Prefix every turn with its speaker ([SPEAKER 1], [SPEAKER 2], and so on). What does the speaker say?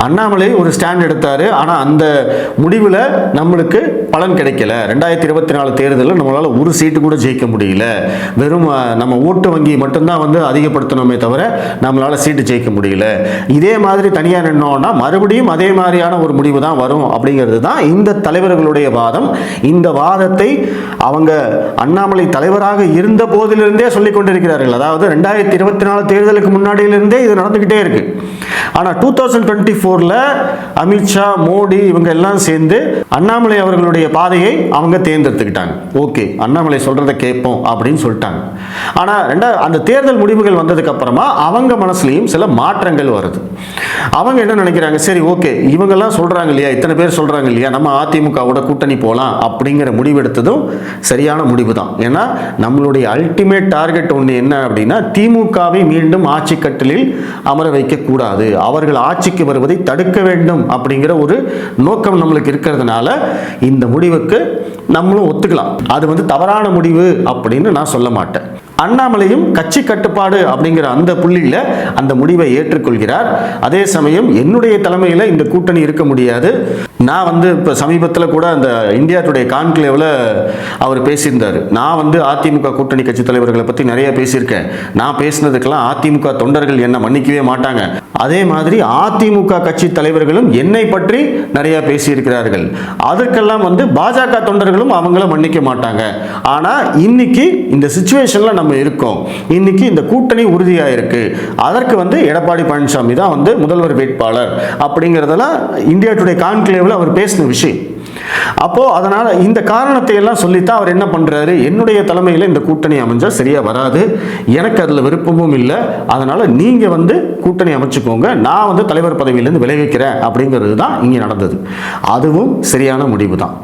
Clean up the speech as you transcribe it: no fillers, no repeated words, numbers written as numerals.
[SPEAKER 1] அண்ணாமலை ஒரு ஸ்டாண்ட் எடுத்தாரு. ஆனால் அந்த முடிவில் நம்மளுக்கு பலன் கிடைக்கல. 2024 தேர்தலில் நம்மளால ஒரு சீட்டு கூட ஜெயிக்க முடியல. வெறும் நம்ம ஓட்டு வங்கி மட்டும்தான் அதிகப்படுத்தணுமே தவிர நம்மளால சீட்டு ஜெயிக்க முடியல. இதே மாதிரி தனியா நின்னோம்னா மறுபடியும் அதே மாதிரியான ஒரு முடிவு தான் வரும் அப்படிங்கிறது தான் இந்த தலைவர்களுடைய வாதம். இந்த வாதத்தை அவங்க அண்ணாமலை தலைவராக இருந்த போதிலிருந்தே சொல்லிக் கொண்டிருக்கிறார்கள். அதாவது 2024 தேர்தலுக்கு முன்னாடியிலிருந்தே இது நடந்துகிட்டே இருக்கு. ஆனால் 2024ல் அமித்ஷா, மோடி இவங்க எல்லாம் சேர்ந்து அண்ணாமலை அவர்களுடைய பாதையை அவங்க தேர்ந்தெடுத்துக்கிட்டாங்க. ஓகே, அண்ணாமலை சொல்றதை கேட்போம் அப்படின்னு சொல்லிட்டாங்க. ஆனால் அந்த தேர்தல் முடிவுகள் வந்ததுக்கு அப்புறமா அவங்க மனசுலையும் சில மாற்றங்கள் வருது. அவங்க என்ன நினைக்கிறாங்க, சரி ஓகே இவங்கெல்லாம் சொல்றாங்க இல்லையா, இத்தனை பேர் சொல்றாங்க இல்லையா, நம்ம அதிமுகவோட கூட்டணி போகலாம் அப்படிங்கிற முடிவெடுத்ததும் சரியான முடிவு தான். ஏன்னா நம்மளுடைய அல்டிமேட் டார்கெட் ஒன்று என்ன அப்படின்னா, திமுகவை மீண்டும் ஆட்சி கட்டிலில் அமர வைக்க கூடாது, அவர்கள் ஆட்சிக்கு வருவதை தடுக்க வேண்டும் அப்படிங்கிற ஒரு நோக்கம் நம்மளுக்கு இருக்கிறதுனால இந்த முடிவுக்கு நம்மளும் ஒத்துக்கலாம். அது தவறான முடிவு அப்படின்னு நான் சொல்ல மாட்டேன். அண்ணாமலையும் கட்சி கட்டுப்பாடு அப்படிங்கிற அந்த புள்ளியில் அந்த முடிவை ஏற்றுக்கொள்கிறார். அதே சமயம் என்னுடைய தலைமையில் இந்த கூட்டணி இருக்க முடியாது. நான் இப்போ சமீபத்தில் கூட அந்த இந்தியா டுடே கான்க்ளேவில் அவர் பேசியிருந்தார். நான் அதிமுக கூட்டணி கட்சி தலைவர்களை பற்றி நிறைய பேசியிருக்கேன். நான் பேசினதுக்கெல்லாம் அதிமுக தொண்டர்கள் என்னை மன்னிக்கவே மாட்டாங்க. அதே மாதிரி அதிமுக கட்சி தலைவர்களும் என்னை பற்றி நிறைய பேசியிருக்கிறார்கள். அதற்கெல்லாம் பாஜக தொண்டர்களும் அவங்கள மன்னிக்க மாட்டாங்க. ஆனால் இன்னைக்கு இந்த சிச்சுவேஷனில் நம்ம இருக்கோம். இன்னைக்கு இந்த கூட்டணி உறுதியாயிருக்கு. அதற்கு எடப்பாடி பழனிசாமி தான் முதல்வர் வேட்பாளர் அப்படிங்கிறதெல்லாம் இந்தியா டுடே கான்க்ளேவில் அவர் பேசின விஷயம். அப்போ அதனால இந்த காரணத்தை எல்லாம் சொல்லித்தான் அவர் என்ன பண்றாரு, என்னுடைய தலைமையில் இந்த கூட்டணி அமைஞ்சா சரியா வராது, எனக்கு அதுல விருப்பமும் இல்லை, அதனால நீங்க கூட்டணி அமைச்சுக்கோங்க, நான் தலைவர் பதவியிலிருந்து விளைவிக்கிறேன் அப்படிங்கிறது தான் இங்கே நடந்தது. அதுவும் சரியான முடிவு தான்.